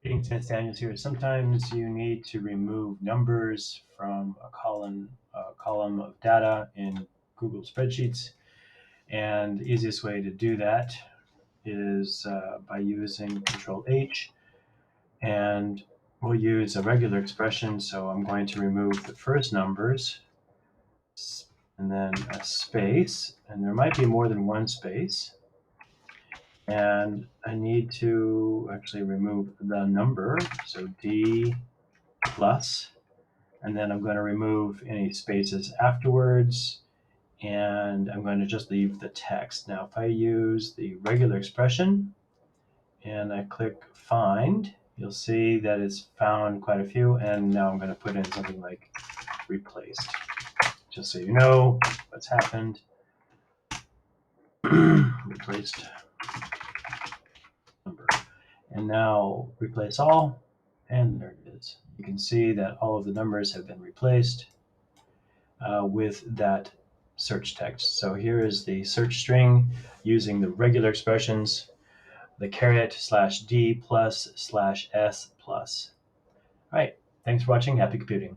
Greetings, Daniels here. Sometimes you need to remove numbers from a column of data in Google Spreadsheets, and the easiest way to do that is by using Control H, and we'll use a regular expression. So I'm going to remove the first numbers and then a space, and there might be more than one space. And I need to actually remove the number, so D plus, and then I'm going to remove any spaces afterwards, and I'm going to just leave the text. Now, if I use the regular expression and I click find, you'll see that it's found quite a few, and now I'm going to put in something like replaced, just so you know what's happened. Replaced number. And now replace all, and there it is. You can see that all of the numbers have been replaced with that search text. So here is the search string using the regular expressions, the caret /d plus /s plus. All right, thanks for watching. Happy computing.